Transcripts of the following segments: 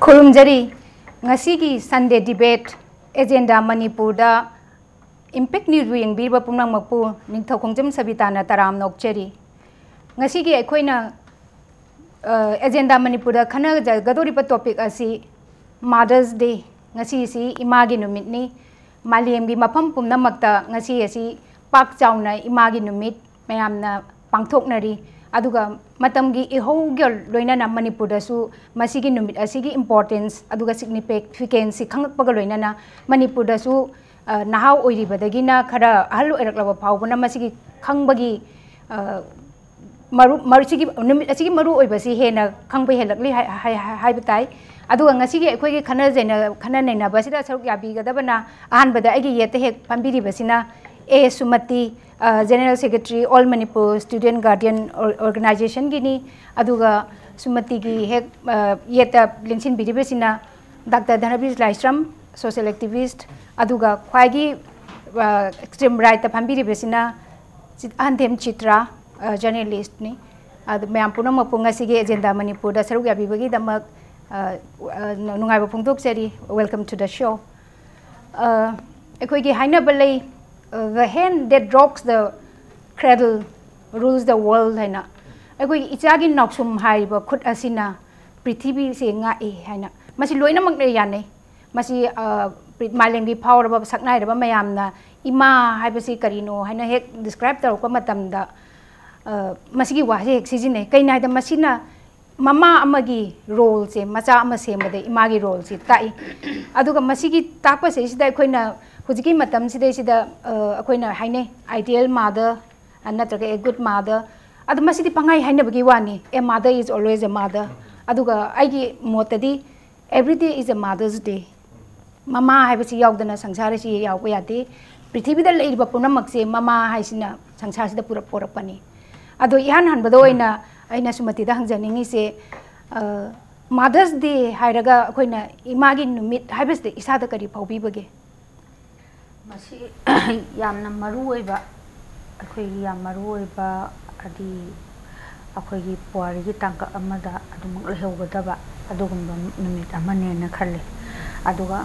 Khurumjari ngasigi Sunday debate agenda Manipur da impact ni ruing birba pumnang mapu ningthau khongjam SABITA na taram nokcheri ngasigi aikoina agenda Manipur da khana gadori pa topic asi Mother's Day ngasi si imagi numit ni malem gi mafam pumnamakta ngasi asi pak chauna imagi numit mayamna pangthoknari aduga matamgi ihogel loinana Manipur da su masigi numit asigi importance aduga significance khangakpaga loinana Manipur da su nahau oiribadagina khara halu eraklaba phawbana masigi khangbagi maru sigi numit asigi maru oibasi hena khangbai helakli haibatai aduga ngasigi akhoi gi khana naina basida saruk yabi gadabana ahanbada agi yete hek pambiri basina SUMATI General Secretary All Manipur Student Guardian Organization gini aduga SUMATI gi hek yeta lingsin bidibesina Dr. DHANABIR LAISHRAM social activist aduga khwaigi extreme right ta pambiri besina AHANTHEM CHITRA journalist ni adu mayam puna mapunga sige agenda Manipur da saruk yabi bagi damak nungai ba phungdok seri welcome to the show ekoi gi haina balai the hand that rocks the cradle rules the world haina ekoi ichagi noksum hai ba khut asina prithvi se nga e haina masi loina mak ne yane masi malengi power ba saknai ba mayamna ima haibasi karino haina hek describe tar ko matamda masigi wa hek sijine kaina da masina mama amagi role se macha ama semade imagi role si tai aduga masigi takpa se sida khoina hujiki matam sida sida khoina haine ideal mother and not a good mother adu masidi pangai haina bagi wani a mother is always a mother aduga aigi motadi every day is a mother's day mama haibasi yaudana sangsara si yaw yate prithvi da leiba punamak se mama haisina sangsara sida pura porapani adu ihan hanbado ina aina SUMATI da hangjaningi se Mother's Day hairaga akoina imagi numit haibas de isada kari phaubi bage masi yamna maru oiba akoi yam maru oiba adi akoi gi puari gi tangka amada adumuk lehogdaba adugumba numit amane na khalle aduga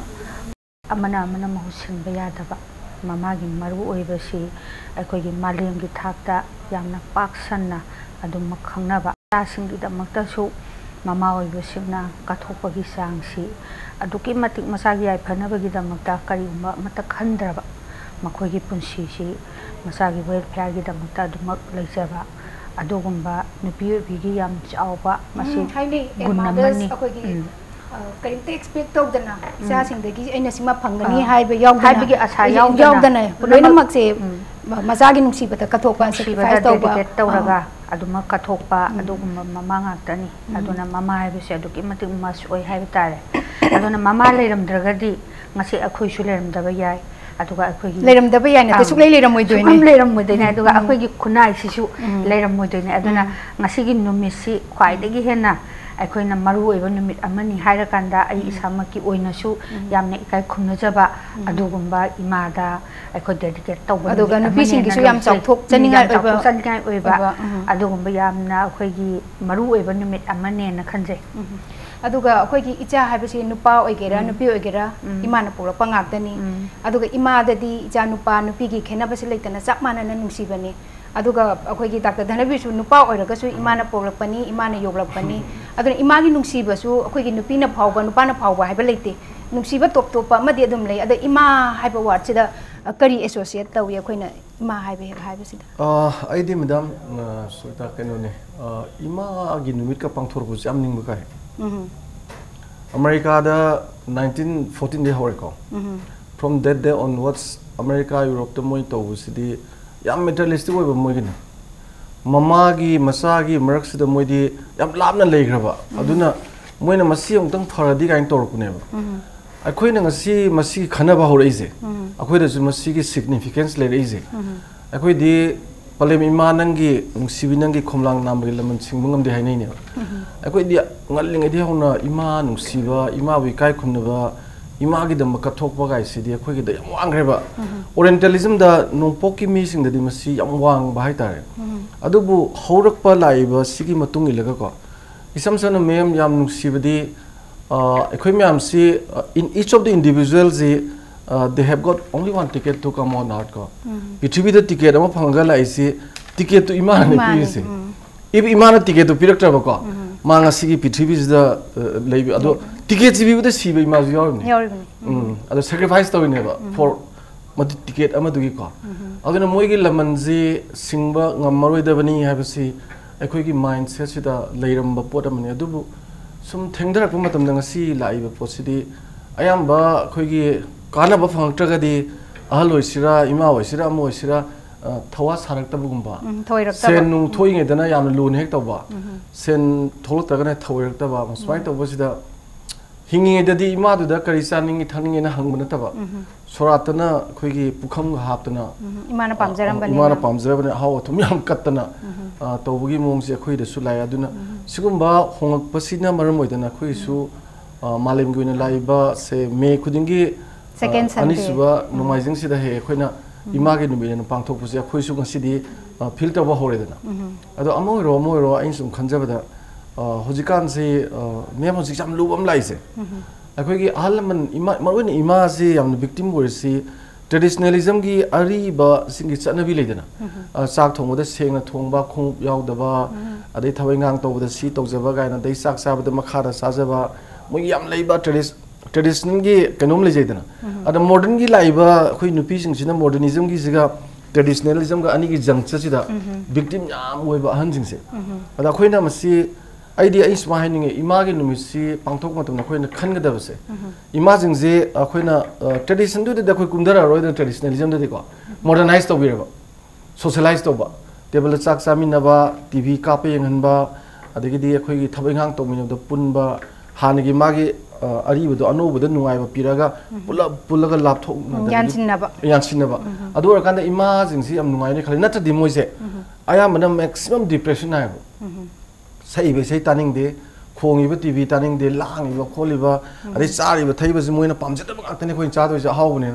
amana mahusin bayadaba mamagi maru oiba si akoi gi malem gi thakta yamna paksanna adum makhangnaba tasingi damakta su mama oibasingna kathopagi sangsi aduki matik masagi ai phanabagi damakta kariumba mata khandraba makhoigi punsi si masagi welfare gi damakta adumak leijaba adugumba nupi bigi yam chawba masi gunnamani karimte expect tawdana isa singdagi aina sima phangani haiba haibagi asa yaudana loina makse masagi nungsibata kathokpa sacrifice tawraga aduma kathokpa adugumba mama ngakta ni aduna mama haibase aduki matik mas oi haiba tare aduna mama leiramdragadi ngasi akhoi su leiramdaba yai aduga akhoi leiramdaba yai na tesuk leirammoidoine aduga akhoi gi khunai sisu leirammoidoine aduna ngasi gi numisi khwaidagi hena aikoina maru oiba numit amani hairakanda ai isamaki oinasu yamne ikai khumnajaba adugumba imada aiko dedicate tawba aduga nupi singisu yam chawthok chaningai oiba adugumba yamna akoigi maru oiba numit amane na khanje aduga akoigi icha haibasi nupa oigera nupi oigera imana purapa ngaktani aduga imadadi icha nupa nupi gi khenabasi leitana chapmana na nungsibani aduga akoigi Dr. DHANABIR su nupa oiragasu imana porlakpani imana yoglakpani aduna imagi nungsibasu akoigi nupina phawba nupana phawba haiba leite nungsiba top topa amadi adum lei ada ima haiba word sida kari associate tawi akoina ima haiba sida aidi madam sulta kanone ima agi numit ka pangthorbu jam ningba kai America da 1914 de horeko from that day onwards America Europe to moi to sidi yam materialistic oiba moigini mamagi masagi maraksida moidi yam labna leigraba aduna moina masi ongtang faradi gain torkuneba akoina ngasi masi khanaba horeise akoida su masi gi significance lereise akoidi palem imanangi nungsibinangi khomlang namri lamon singbungam de hainai ne akoidi ngallingai de hona ima nungsiba ima wi kai khunaba ima gi dam ka thokpa gai sidi akhoi gi da yam wangreba orientalism da nongpoki mi sing da di masi yam wang ba hai tare adubu haurakpa laiba sigi matung ilaga ko isam sana mem yam nuksibadi ekhoi myam si in each of the individuals they have got only one ticket to come on out ko pithribi da ticket ama phanga lai si ticket to iman pi si if iman ticket to pirak tra ko manga si gi pithribi da leibi ado ticket si bi da si bi ma yaw ni ado sacrifice to ne ba for mad ticket ama du gi ko aduna moi gi laman ji singba ngamaroi da bani ha si ekhoi gi mindset si da leiram ba pot amani adubu sum thengdarak pa matam nang si lai ba posidi ayam ba khoi gi kana ba phang traga di ahaloi sira ima oi sira mo sira thawa sarak ta bugumba sen nu thoi nge dana yam lun hek ta ba sen tholok ta gana thoirak ta ba swai ta ba sida hingi da di ima du da kari saning thaning na hang bana ta ba soratana khoi gi pukham haptana imana pamjaram bani imana pamjaram bani haw thum yam katana tawbugi mong se khoi da su lai aduna sigumba hongak pasina maram oidana khoi su malim gi na lai ba se me khudingi second Sunday anisuba nomaizing sida he khoina ima gi numi na pangthok pusia khoi su ngasi di filter ba hore dana ado amoiro ain sum khanjabada hojikan se me mo jam lubam lai se akhoi gi alman ima marwen ima se yam victim wor si traditionalism gi ari ba singi chanabi leidana sak thongda sengna thongba khung yaudaba adai thawai ngang tawda si tawjaba gaina dai sak sabada makhara sajaba mo yam leiba tradition gi kanom lejaidana ada modern gi laiba khoi nupi sing sina modernism gi siga traditionalism ga ani gi jangcha sida victim yam oiba ahan sing se ada khoina masi idea is mahining ima gi numisi pangthok matam khoina khangadaba se ima jing je khoina tradition du de khoi kumdara roi da traditionalism de ko modernize to biraba socialize to ba table chak samina ba tv ka pe yang ba adigi di khoi gi thabai ngang to min da punba hanagi magi ari bu anu bu da nungai ba piraga pulaga lap thok yansinna ba adu ra kan da ima jing si am nungai ne khali na ta di moi se aya mana maximum depression ai sai be sai taning de khongi ba tv taning de lang ba kholi ba adi chari ba thai ba ji moina pamjata ba ngakne khoi cha do ja haw ne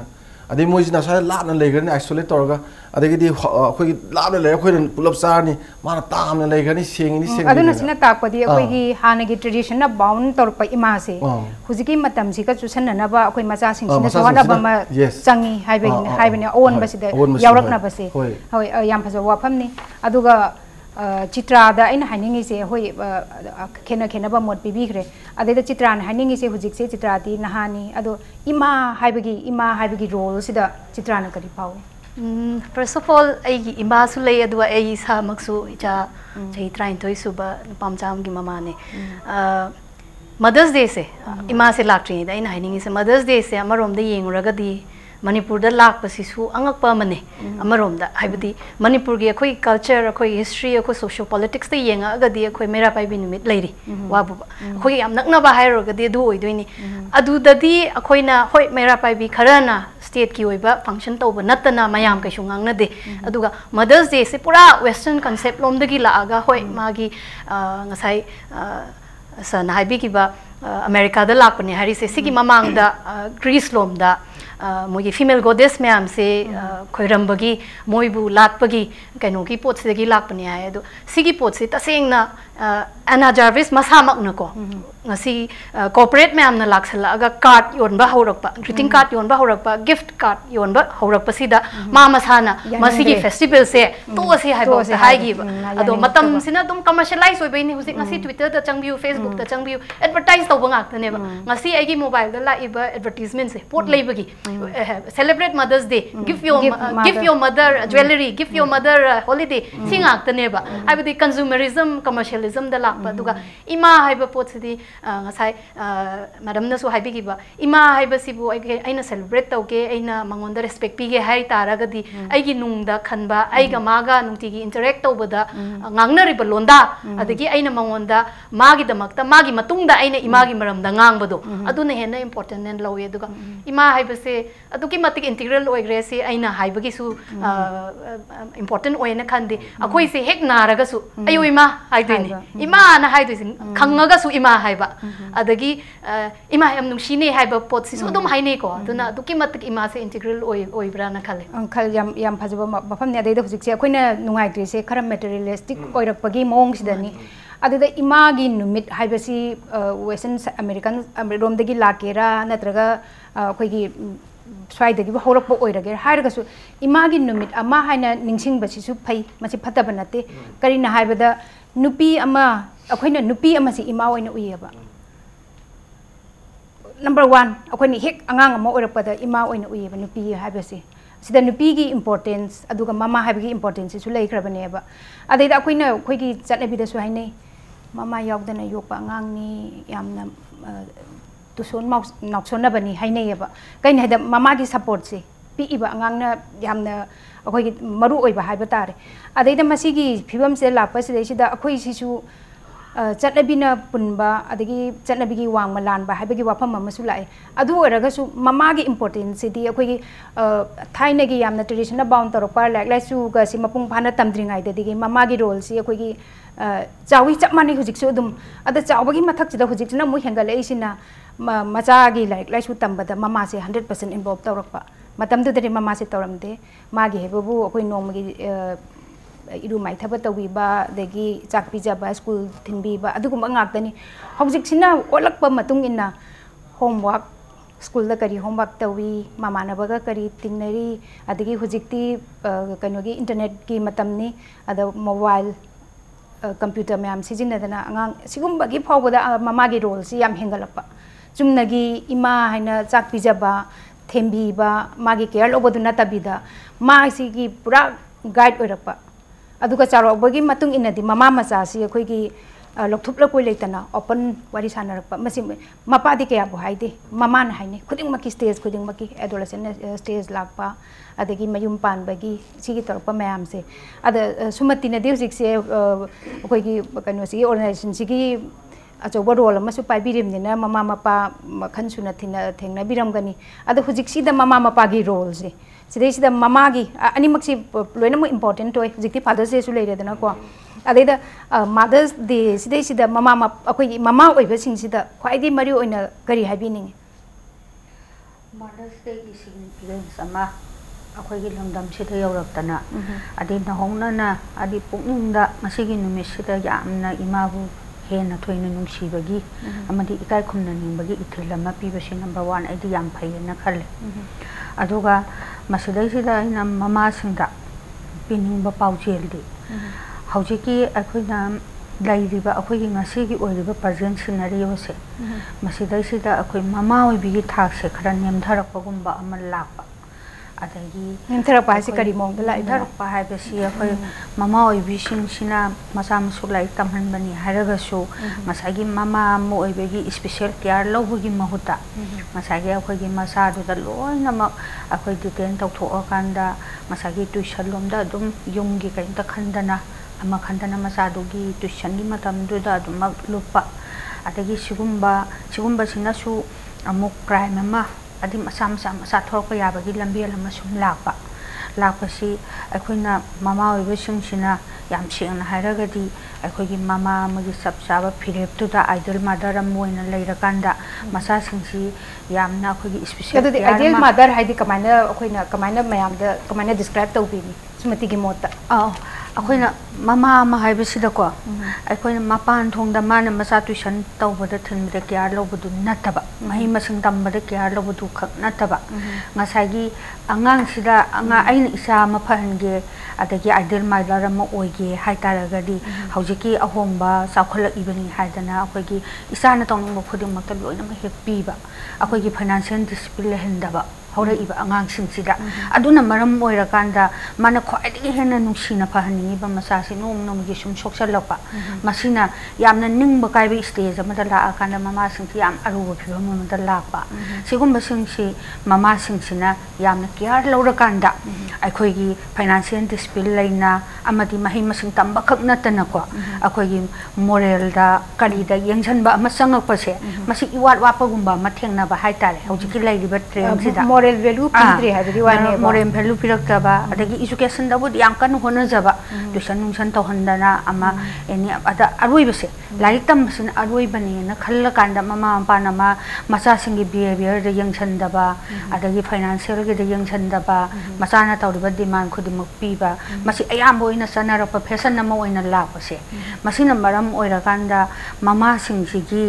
adi moi ji na sa la na legar ni isolate torga adi di khoi la na le khoi pulap sa ni mana tam na legar ni seng aduna sina ta ko di khoi gi hana gi tradition na bound tor pa ima se hujiki matam si ka chusan na ba khoi macha sing sina so ba ma changi haibeni on ba si de yaurak na ba se hoi yam phaja wa pham ni aduga CHITRA da ina haningi se hoi khena ba mod bibigre ade da CHITRA na haningi se hujik se CHITRA ti nahani ado ima haibagi role sida CHITRA na kari pau first of all ai ima su lei adu ai sa maksu cha chai train toi suba pamjam gi mama ne Mother's Day se ima se laktri da ina haningi se Mother's Day se amarom da yengraga di Manipur da lak pasisu angak pa mane amarom da haibadi Manipur gi khoi culture khoi history khoi social politics da yenga ga di khoi mera pai binumit leiri wabu khoi am nakna ba hairo ga di du oidoini adu da di khoi na hoi mera pai bi kharana state ki oiba function tawba natana mayam ka shungang na de aduga Mother's Day se pura western concept lom da gi la aga hoi magi ngasai sa na haibi ki ba America da lak pani hari se sigi mamang da Greece lom da मोगी female गोडेस ma'am से खोरंबगी मोइबु लाटपगी कनोगी pot से गी लापने आए दो सिगी pot से तसेंगना Anna Jarvis मसामक नको ngasi corporate ma'am ना लाक्सला अगर कार्ड योनबा हौरकपा ग्रीटिंग कार्ड योनबा हौरकपा गिफ्ट कार्ड योनबा हौरकपा सिदा मा मसाना मसिगी फेस्टिवल से तो से हाइबो हाइगी अदो मतम सिना तुम कमर्शियलाइज ओइबैनी हुजिक ngasi ट्विटर दा चंगबियु फेसबुक दा चंगबियु एडवर्टाइज तौबा ngakneba ngasi आइगी मोबाइल दा लाइबा एडवर्टाइजमेंट से pot लेबगी celebrate Mother's Day give your mother jewelry give your mother holiday singaktaneba haibadi consumerism commercialism da lakpa duga ima haiba pot sidi ngasai madam na so haibigi ba ima haiba sibu aina celebrate tauke aina mangonda respect pige hai taragadi aigi nungda khanba aiga maga nungtigi interact tawbada ngangnari ba londa adagi aina mangonda magi damakta magi matungda aina imagi maramda ngangbado aduna hena important and lowe duga ima haiba se aduki matik integral oigre se aina haibagi su important oina khandi akoi se hek naraga su ayo ima haidini ima na haidini khangaga su ima haiba adagi ima yam nungshine haiba pot si so dum haine ko aduna aduki matik ima se integral oibra na khale khal yam phajaba mafam ne adai da hujik se akoina nungai tri se khara materialistic oirak pagi mong sidani अदुदा इमागी नुमित हाइबसी western American रोमदगी लाकेरा नत्रगा अखोइगी स्वाइदगी हौरकप ओइरगे हाइरगसु इमागी नुमित अमा हाइना निंगसिंगबसिसु फै मसि फतबा नते करिना हाइबदा नुपी अमा अखोइना नुपी अमासि इमा ओइना उइयबा नंबर 1 अखोइनी हेक अंगांग अमा ओइरकपदा इमा ओइना उइयबा नुपी हाइबसी सिदा नुपी की इम्पोर्टेंस अदुगा ममा हाइबगी इम्पोर्टेंस सु लेख्रबनेबा अदैदा अखोइना अखोइगी चटनबिदसु हाइनै ममा यावदना योकपा अंगांगनी यामना तुसोन नाउसोनबनी हाइनैबा कइन हाइदा ममा की सपोर्ट से पीइबा अंगांगना यामना अखोइगी मरु ओइबा हाइबा तारे अदैदा मसिगी फिबम से लापा सिदैसिदा अखोइ सिसु चटनबिना पुनबा अदगी चटनबिगी वांग मलानबा हाइबगी वाफम अमसु लाए अदु ओरगसु ममागी इम्पोर्टेंस सिदी अखोइगी थाइनगी यामना ट्रेडिशनल बाउंड तरोपा लाइक लाइसु गसि मपुंग फाना तमद्रिंगाइ ददिगी ममागी रोल सि अखोइगी चावी चप माने हुजिकसु अदुम अदा चावगी मथक्सिदा हुजिकसिना मु हेंगलेइसिना मचागी लाइक लाइसु तंबदा ममा से 100% इन्वॉल्व तौरकपा मतमदुदरी ममा से तौरमदे मागी हेबबु अखोइ नोमगी इरु माइथब तौबीबा देगी चाक पिजाबा स्कूल थिनबीबा अदुगुम अंगाक्तनी हौजिकसिना ओलकपा मतुंग इन्ना होमवर्क स्कूल दा करी होमवर्क तौवी मामानबगा करी तिंगनरी अदगी हुजिकती कनोगी इंटरनेट की मतमनी अदा मोबाइल कंप्यूटर मैम सिजिनदना अंगांग सिगुम्बगी फावबदा ममागी रोल सि याम हेंगलपा चुमनगी इमा हाइना चाक पिजाबा थेंबीबा मागी केयर लोबदु नतबिदा मासिगी पुरा गाइड ओइरपा अदुगा चारोबगी मतुंग इनदी ममा मचासी अखोइगी लोकथुपलकोइ लेतना ओपन वारी सानरपा मसि मपादी कया बो हाइदे ममान हाइने खुदिंगमकी स्टेज खुदिंगमकी एडोलेसेंट स्टेज लापा अदगी मयुम पानबगी सिगी तोरपा मैम से अद सुमति ने दिउजिक से अखोइगी कनोसी ऑर्गनाइजेशन सिगी अचौबा रोल अमसु पाइबिरिमनिना ममा मपा मखन सुना थेंगना बिरमगनी अद हुजिकसिदा ममा मपागी रोल से सिदैसिदा ममागी अनिमक्सी लोइनमु इम्पोर्टेंट ओइ हुजिकति फादर्स डे सु लेरेदना को अदैदा मदर्स डे सिदैसिदा ममा अखोइगी ममा ओइबसिंगसिदा ख्वाइदि मरि ओइना करि हाइबिनिंग मदर्स डे की सिग्निफिकेंस अमा अखोइगी लंगदम सिदा यौरक्तना अदि नहोंगना अदि पुंगदा मसिगी नुमिसिदा यामना इमाबु हेना थोइना नुंसीबगी अमदि इकाय खुमना निंबगी इथिल अमा पीबसि नंबर 1 आइदि याम फैयना खले अदुगा मसिदैसिदा इना ममा सिंदा पिनिंबा पाउजेलदि हौजिकी अखोइना लाइरिबा अखोइगी ngasiगी ओइरिबा प्रेजेंट सिनेरियोसे मसिदैसिदा अखोइ ममा ओइबिगी थाकसे खरा नेमधरकपगुम्बा अमा लापा अदगी नेमधरकपा हाइसे करि मोंगदा लाइ नेमधरकपा हाइबसि अखोइ ममा ओइबिसिंसिना मसा मसु लाइ तमहनबनी हाइरगसु मसागी ममा मो ओइबिगी स्पेशल केयर लौबगी महुता मसागी अखोइगी मसादुदा लोइनमक अखोइ डिटेन तौथोअकांदा मसागी ट्यूशन लोमदा अदुम युमगी कइंता खंदना अमा खंदना मसादुगी ट्यूशन गी मतमदुदा अदुमक लुपा अदगी सिगुम्बा सिनासु अमुक क्राइम अमा अदि मसा मसा थोरक याबगी लंबी लमा सुम लापसी अखोइना ममा ओइबसिंगसिना याम सेंगना हाइरगदी अखोइगी ममा मगी सब चाबा फिरेपतुदा आइडल मदर अमोइना लेरकांदा मसा सिंगसी यामना अखोइगी स्पेशल अदुदि आइडल मदर हाइदि कमाइना अखोइना कमाइना मयामदा कमाइना डिस्क्राइब तौबिनी सुमतिगी मोता अखोइना ममा अमा हाइबसिदको अखोइना मपान थोंदा माना मसा ट्यूशन तौबदा थिनबदा केयर लौबदु नतबा महि मसिंग तंबदा केयर लौबदु खक नतबा ngसागी अंगांगसिदा अंगा आइन इसा मा फहनगे अदगी आइडल मदर अमा ओइगे हाइतारगदी हौजिकी अहोंबा साखल इबनी हाइदना अखोइगी इसाना तौनिंग खुदिमक्ता लोइनम हेपीबा अखोइगी फाइनेंशियल डिसिप्लिन हेंदबा हौरइबा अंगांगसिंगसिदा अदुना मरम ओइरकांदा माना ख्वाइदगी हेना नुंसिना फहनिबा मसासि नोम नोमगी सुम सोक्सलपा मसिना यामना निंगबा काइबा स्टेज अमदा लाआकांदा ममासिंगसि याम अरुबा फिबम अमदा लापा सिगुम्बा सिंगसि ममासिंगसिना यामना केयर लौरकांदा अखोइगी फाइनेंशियल डिसिप्लिन लैना अमदि महि मसिंग तंबा खक नतनाको अखोइगी मोरलदा करीदा यंगसनबा अमा संगकपसे मसि इवात वापगुम्बा मा थेंनाबा हाइतारे हौजिकी लैरिबा ट्रेंडसिदा moral value pidre habidi wane moral value pirakaba adagi education da bud yang kan hona jaba tuition nungsan to handana ama eni ada aroi bese larik tam sin aroi bani na khalla kanda mama pa na ma macha singi behavior de yang chandaba adagi financial ge de yang chandaba macha na tawriba demand khudimuk piba masi ayam boina sanara profession na mo ina la pase masina maram oira kanda mama singji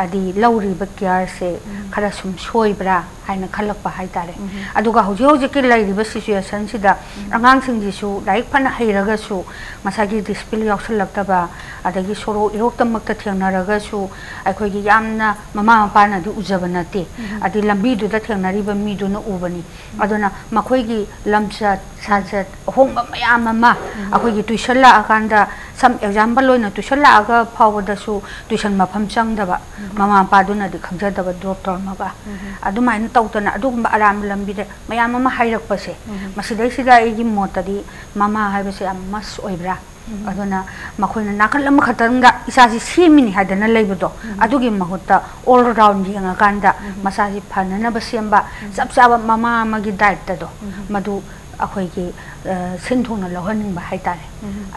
adi lauri bakyar se khara sum soibra haina khalak pa hai tare aduga hoji hoji ki lai riba situation sida angang singji su laik phana heiraga su masagi display yausal labtaba adagi soro irok tamak ta thengnaraga su akhoi gi yamna mama pa na du ujabana te adi lambi du da thengnari ba mi du na ubani aduna makhoi gi lamcha sajat hongba mayam mama akhoi gi tuition la akanda sam example loina tuition la aga phawda su tuition mafam changdaba mama pa du na di khamjadaba drop tor maga adumai tawtana adugumba aram lambi de mayam mama hairak pase masidai sida igi motadi mama haibase amas oibra aduna makhoi na nakal lam khatanga isasi simini hadana leibudo adugi mahutta all round yanga kanda masaji phanana basemba sabsaba mama magi diet do madu akhoi gi sinthuna lohaning ba haitare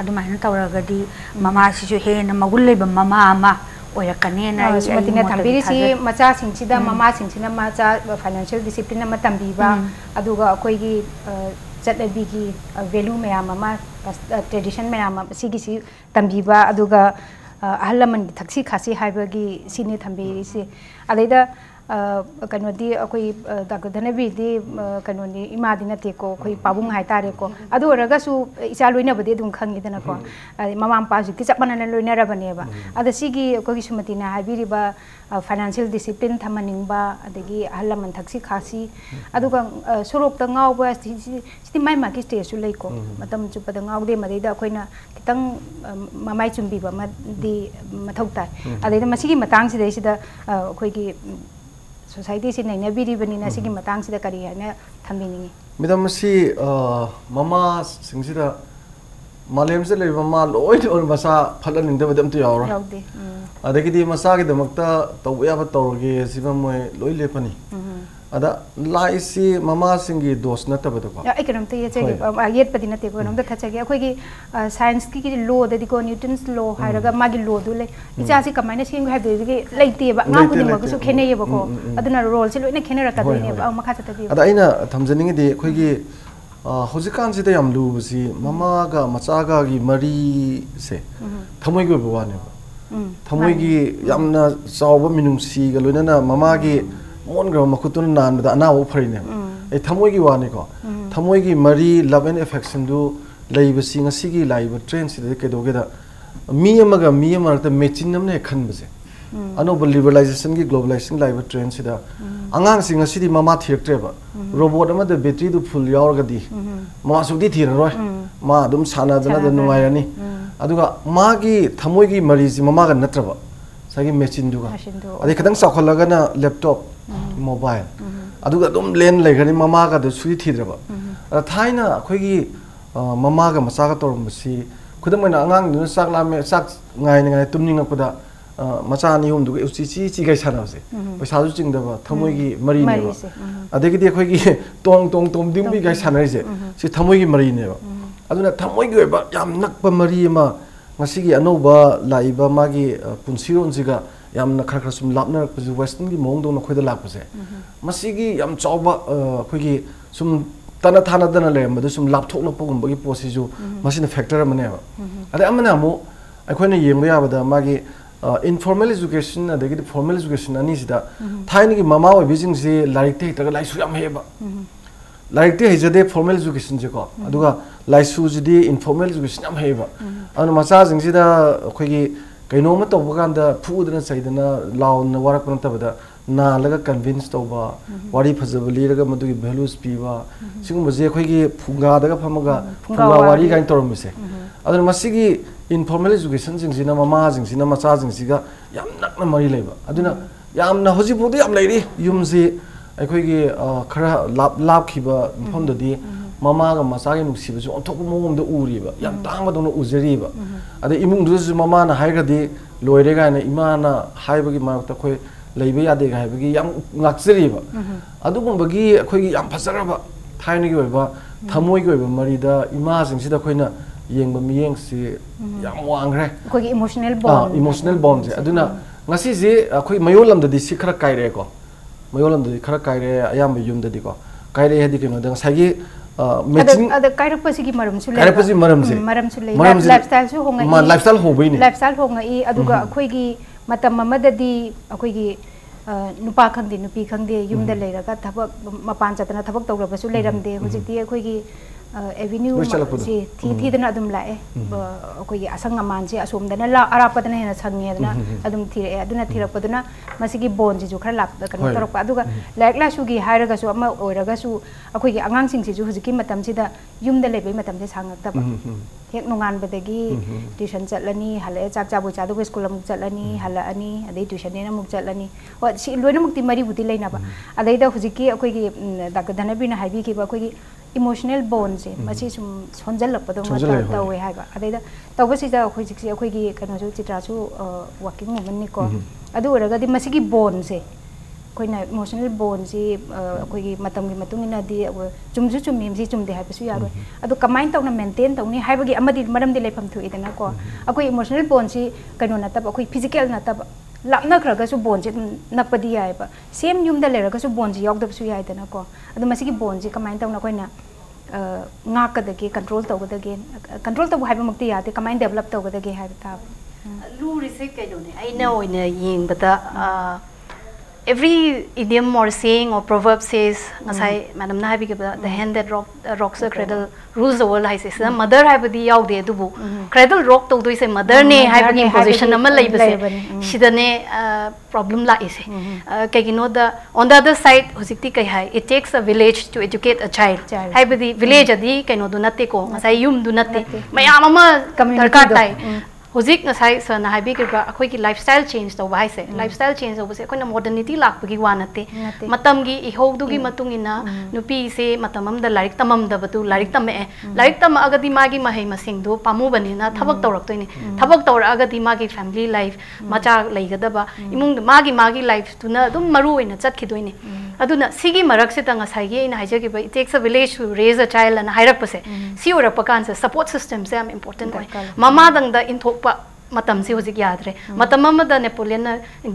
adumai na tawragadi mama sisu hena magul leiba mama ama oya kanena SUMATI na thambiri si macha singchida mama singchina macha financial discipline ma tambiba aduga akhoi gi chatlabi gi value mayam mama tradition mayam sigi si tambiba aduga ahalaman gi thaksi khasi haibagi sini thambiri si adaida kanodi akoi dagadanabi di kanoni imadi na te ko khoi pabung hai tare ko adu raga su isa loina bade dum khangi dana ko mama pa su ki chapana na loina ra bane ba ada sigi ko gi SUMATI na habiri ba financial discipline thamaning ba adagi ahalaman thaksi khasi aduga sorok ta ngau ba sti mai ma ki stage su lei ko matam chu pada ngau de madai da khoina kitang mamai chumbi ba ma di mathau tai adai da masigi matang si dei sida khoi gi society si naina biri bani na sigi matang sida kari na thambiningi midam si mama singsida malem se le mama loi or masa phalan ning da badam tu yaura yaude adagi di masa gi damakta tawya ba tawge siba moi loi le pani ada lai si mama singi dos na tabada ko econom te ye yet padi na te ko nom da thacha ge akhoi gi science ki law da di ko newton's law hairaga magi law du le icha si kamaina sing ha de ge leite ba ngau ni ma ko su khene ye ba ko aduna role si loina khene ra ka de ne ba makha chata bi ada aina thamjani di akhoi gi hojikan si da yam lu si mama ga macha ga gi mari se thamoi gi ba ne thamoi gi yamna chawba minung si ga loina na mama gi mon gra makutun nan da na wo pharine e thamoi gi wani ko thamoi gi mari love and affection du leiba sing asigi laiba train si de ke doge da mi amaga mi amar ta mechin namne khan base ano liberalization gi globalization laiba train si da angang sing asidi mama thirak treba robot ama da battery du full yaur ga di ma su di thir roi ma dum sana jana da nungai ani aduga ma gi thamoi gi mari si mama ga natraba sagi mechin du ga adi kadang sakholaga na laptop mobile aduga dum len legani mama ga du sui thidraba thaina khoi gi mama ga macha ga torumbasi khudam na angang nu sak la me sak ngai ngai tumning apada macha ni hum du uchi chi gai sana se paisa ju ching da ba thamoi gi mari ne ba adegi di khoi gi tong tom ding bi gai sana se si thamoi gi mari ne ba aduna thamoi gi ba yam nak pa mari ma ngasi gi anoba laiba magi punsiron jiga yamna khar khar sum lapna rakpaju western gi mong dong na khoida lakpase masigi yam chawba khoigi sum tana thana dana le madu sum lapthok na pogum bagi posi ju masina factor amane ba ade amana mu akhoi na yengba yabada magi informal education adagi formal education ani sida thaini gi mama wa bijing si larik te ta lai su yam heba larik te hejade formal education je ko aduga lai su jidi informal education yam heba anu macha jing sida khoigi kaino ma tawba kanda phudana saidana lawn warak pan tabada na laga convince tawba wari phajabali raga madugi values piwa singum je khoigi phunga daga phamaga phunga wari gain tormise adana masigi informal education jingsina mama jingsina macha jingsiga yam nakna mari leba aduna yamna hoji pudi yam leiri yumsi khoigi khara lab khiba phomdadi mama ga macha gi nuksi bu onthok mongom da uriba yam tangba dong uzeriba ade imung du mama na haigadi loire ga na imana haibagi ma ta khoi लेबे यादे गायबगी याम ngakjriba adugumबगी अखोगी याम फसरबा थाइनगी ओइबा थमोई ओइबा मरिदा इमा सिंगसिदा खोइना येंबा मियेंग सि याम Wangre अखोगी emotional bond से अदुना ngasi जे अखोई मयोलमददि सि खरा काइरे को मयोलमददि खरा काइरे अयाम युमददि को काइरे हेदि केनो दंग सागी मैचिंग अद काइरपसिगी मरमसु ले काइरपसि मरमसे लाइफस्टाइल सु होंगा लाइफस्टाइल होबइनी लाइफस्टाइल होंगा ई अदुगा अखोगी मतम ममददि अखोगी नुपा खंगदे नुपी खंगदे युमदा लेरगा थबक मपान चतना थबक तौरबसु लेरमदे हुजिकती अखोगी एवेन्यू से थी दना अदुम लाए अखोगी असंग अमान से असोमदना ला अरापदना हेना संगेदना अदुम थिरे अदुना थिरपदना मसिगी बोन जे जो खरा लाप कनो तरक अदुगा लाइक लासुगी हायरगासु अमा ओइरगासु अखोगी आंगांग सिंग से जो हुजिकी मतम सिदा युमदा लेबे मतम से सांगतबा हेक नोंगान बदगी ट्यूशन चलनी हले चाक चाबु चादु स्कूल अमुक चलनी हलानी अदे ट्यूशन ने अमुक चलनी व सि लोइना मुक्ति मरी बुति लेनाबा अदैदा हुजिकी अखोगी डॉक्टर धनबीरना हाइबी की अखोगी इमोशनल बॉन्ड से मसी सुम सोंजल लपदो मता तवे हाइबा अदैदा तवबसिदा अखोजी अखोगी कनोजु चित्रासु वर्किंग वुमन निको अदु ओरगदी मसिगी बॉन्ड से कोइना इमोशनल बॉन्ड से अखोगी मतमगी मतुंगिना दि चुमजु चुमीम से चुमदे हाइबसु यारो अदु कमाइन तौना मेंटेन तौनी हाइबगी अमदि मरम दि लेफम थुइदना को अखोई इमोशनल बॉन्ड से कनो नतब अखोई फिजिकल नतब लापनखरगसु बॉन्ड से नपदी याइबा सेम युमदा लेरगसु बॉन्ड से यौदबसु याइदना को अदु मसिगी बॉन्ड से कमाइन तौना Koyna ngakadage control tawgadage control tabu haiba mukti yate kamain develop tawgadage haiba ta lu rise kaidone aina oina yingbata every idiom or saying or proverb says ngasai madam na habi the hand that rocks the cradle rules the world haise sa mother haibadi yaude dubu cradle rock to doi se mother ne haibani position ama leibase sidane problem la ise kagino the on the other side hojikti kai hai it takes a village to educate a child haibadi village adi kaino du natte ko ngasai yum du natte mayam ama darkar tai Hozik ngasai sana habi ke ba akoi ki lifestyle change to bai se lifestyle change to se koina modernity lak bagi wanate matam gi ihog du gi matung ina nupi se matamam da larik tamam da batu larik tam larik tam agadi magi mahai masing do pamu bani na thabak tawrak toini thabak tawra agadi magi family life macha leigada ba imung magi life tuna dum maru ina chat khidoini aduna sigi marak se tanga sai gi ina haje ki ba it takes a village to raise a child and hairak pase si ora pakan se support system se am important mama dang da in matam si hozik yadre matam amada Napoleon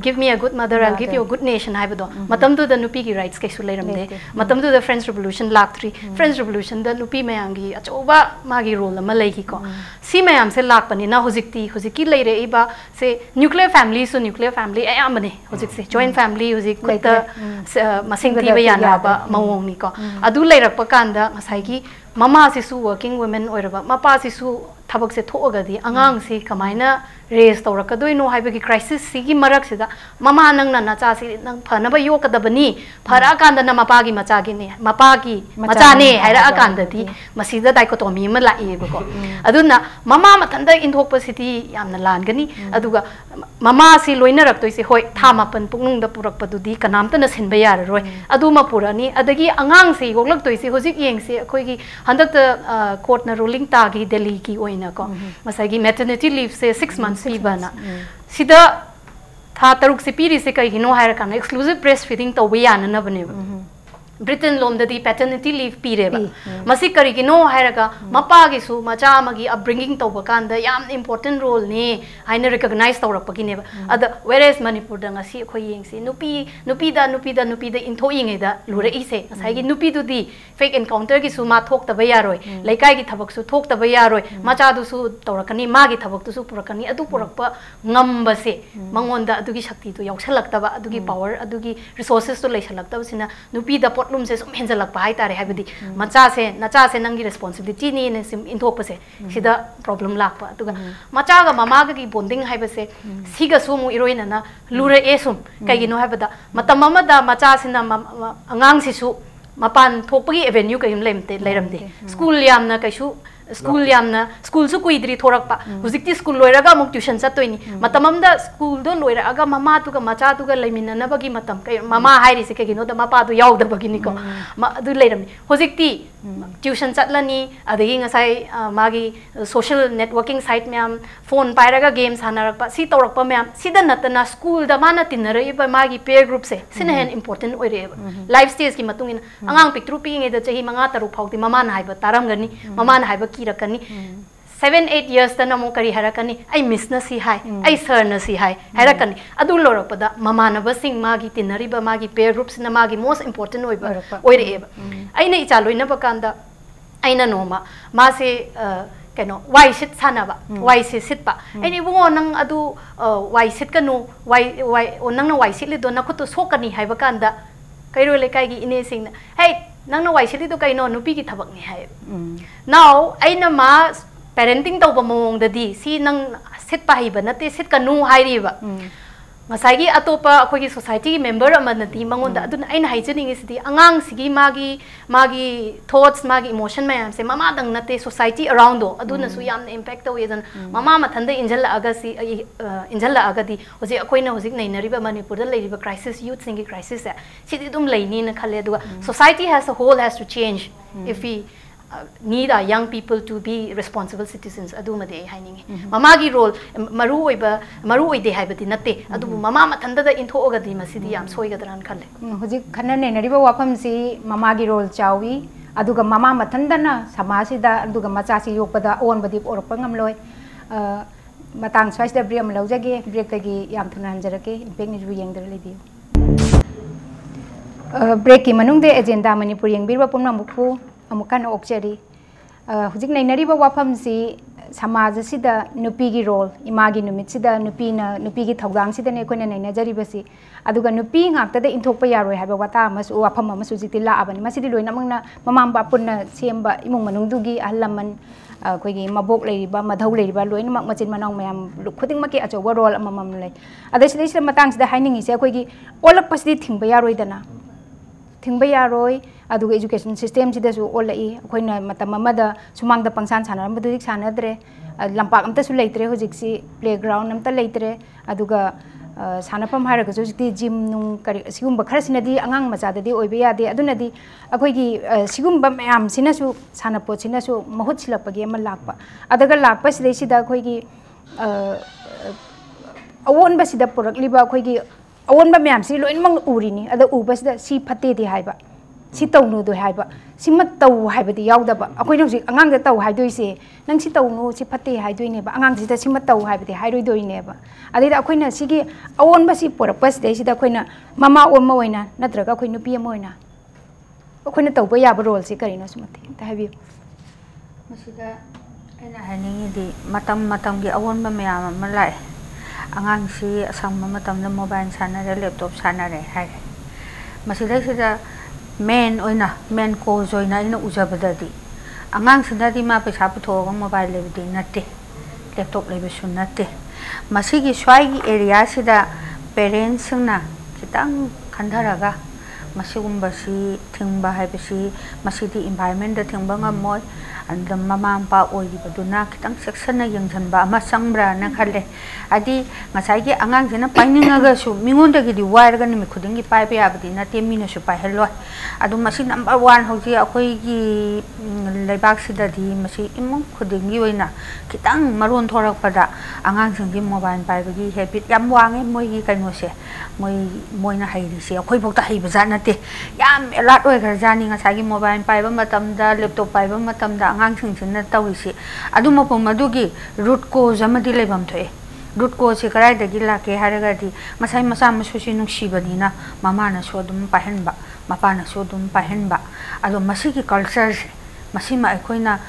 give me a good mother I'll give you a good nation haibado matam du the nupi ki rights kai su leiramde matam du the French Revolution lak 3 French Revolution the nupi mayangi achoba magi role ma lei ki ko si mayam se lak pani na hoziki leire iba se nuclear family ayamane hozik se joint family hozik ta masing thi ba yana ba mawong ni ko adu leirak pa kanda ngasai ki mama si su working women oiraba mapa si su thabak se thogadi angang si kamaina raise tawrakadoi no haibagi crisis sigi marak sida mama nang na cha si nang phana ba yokadabani phara kanda na mapa gi macha gi ne mapa gi macha ne haira akanda di masida dichotomy ma lai ba ko aduna mama mathanda inthok pa city yamna langani aduga mama si loina rak toi se hoi thama pan pungnung da purak pa du di kanamta na sin ba yar roi adu ma purani adagi angang si goglak toi se hojik yeng se khoi gi handak court na ruling ta gi Delhi ki oina ko masagi maternity leave se 6 months bana sida tha taruk se piri se kai hino hair kan exclusive breastfeeding to we yana na bane Britain lom da di paternity leave pire ba masi kari gi no hairaga mapa gi su macha magi upbringing to bakan da yam important role ni haina recognize to rak pagi ne ba ada whereas Manipur da ngasi khoi yeng si nupi da intho yeng da lura i se asai gi nupi du di fake encounter gi su ma thok ta ba yaroi laikai gi thabak su thok ta ba yaroi macha du su to rakani ma gi thabak tu su purakani adu purak pa ngam ba se mangon da adu gi shakti tu yauksalak ta ba adu gi power adu gi resources to leisalak ta sina nupi da lum se sum henjalak pa hai tare habidi macha se nacha se nangi responsibility ni ne sim inthok pa se sida problem lak pa tuga macha ga mama ga gi bonding hai ba se siga sumu iroina na lure e sum kai gi no habada matam mama da macha se na angang si su mapan thokpagi avenue kai lemte leiramde school yam na kai su school yamna school su kuidri thorakpa hujikti school loiraga amuk tuition chattoini matamamda school do loiraga mama tu ga macha tu ga leiminna bagi matam kai mama hairi se ke gino da mapa du yaudar bagi ni ko ma du leiram hujikti tuition chatlani adagi ngasai magi social networking site myam phone pairaga games hanarakpa si tawrakpa myam sida natana school da mana tinare ba magi peer group se sina hen important oire life stage ki matungin angang picture pinge da chahi manga taru phauti mama na haiba taram gani mama na haiba kirakani 7-8 years ta namo kari harakani ai miss na si hai ai sir na si hai harakani adu lorapada mama na basing magi tinari ba magi peer groups na magi most important oiba oire eba aina ichaloi na bakanda aina noma ma se kano why sit sana ba why sit pa ani bungo nang adu why sit kanu why onang na why sit li do na khutu sokani hai bakanda kairo le kai gi ine sing hey nang na why sit li do kai no nupi gi thabak ni hai now aina ma parenting tau ba mong da di si nang sit pa hi ba na te sit kanu hai ri ba ngasagi atopa akhoi society member amana ti mangon da adun aina haijening is di angang sigi magi thoughts magi emotion mayam se mama dang nate society around do aduna su yam impact to yedan mama mathanda injal aga si injal aga di hoji akhoi na hoji nei nariba manipur da leiriba crisis youth singi crisis si di dum leini na khale duga society has a whole has to change if we need our young people to be responsible citizens adu made haining mama gi role maru oide haibati natte adu mama mathanda da intho oga di masidi yam soigadran khalle hoji khanna ne nariba wafam si mama gi role chawi aduga mama mathanda na samasi da aduga macha si yokpada on badi orpa ngamloi matang swais da briam laujage break gi yam thuna hanjarake impact ni ju yengdar lebi break ki manung de agenda manipur yengbirwa pumna mukhu amukan okjari hujik nainari ba wafam si samaj sida nupi gi role imagi numit sida nupi gi thogdang sida ne koina naina jari basi aduga nupi ngakta da inthokpa yaroi haba wata masu wafam masu jiti la abani masidi loina mangna mamam ba punna semba imung manung dugi ahlaman koigi mabok leiriba madhau leiriba loina mak machin manang mayam khuding maki achoba role amamam lei adai sida matang sida haining ise koigi olak pasidi thingba yaroi dana thingba yaroi aduga education system sida su olai akoina matam amada sumang da pangsan sana madu dik sana dre lampak amta su leitre hojik si playground amta leitre aduga sana pam haraga su ti gym nung kari sigum khara sinadi angang macha da di oibe ya de aduna di akoigi sigum ba mayam sina su sana po sina su mahut silapagi ama lakpa adaga lakpa sida sida akoigi awon ba sida porakliba akoigi awon ba mayam si loin mang urini ada uba sida si phate di haiba si tawnu do haiba si mat taw haibadi yaudaba akoi no si angang da taw haidoi se nang si tawnu si phate haidoi ne ba angang si da si mat taw haibadi hairoi doi ne ba adi da akoi na si gi awon ba si purpose de si da akoi na mama om ma oina natraga akoi nu pi ma oina akoi na taw ba ya ba role si kari na sumati ta habi masida aina haningi di matam gi awon ba mayam ma lai angang si asang matam na mobile sana re laptop sana re hai masida sida men oina men ko joina ina ujabadadi angang sidadi ma paisa puthoga mobile lebdi natte laptop lebe sunnate masigi swai area sida parents na kitang khandaraga masugumba si thingba haibasi masidi environment da thingba ngamoy and mama pa oidi baduna kitang section na yangjanba ama sangbra na khale adi ngasai gi angang jena paininga ga su mingon da gi di wire ga ni khuding gi pai pe abdi na te mina su pai hello adu masi number 1 hoji akoi gi leibak sida di masi imong khuding gi oina kitang maron thorak pada angang jeng gi mobile pai gi habit yam wange moi gi kaino se moi na hairi se akoi bokta hai bazana te yam elat oi gar jani ngasai gi mobile pai ba matam da laptop pai ba matam da angang singsin na tawisi adu mapom madugi root cause amadi lebam thoe root cause se karai da gila ke haraga di masai masa masusi nung shibani na mama na sodum pahen ba mapa na sodum pahen ba adu masi ki culture se masi ma akoina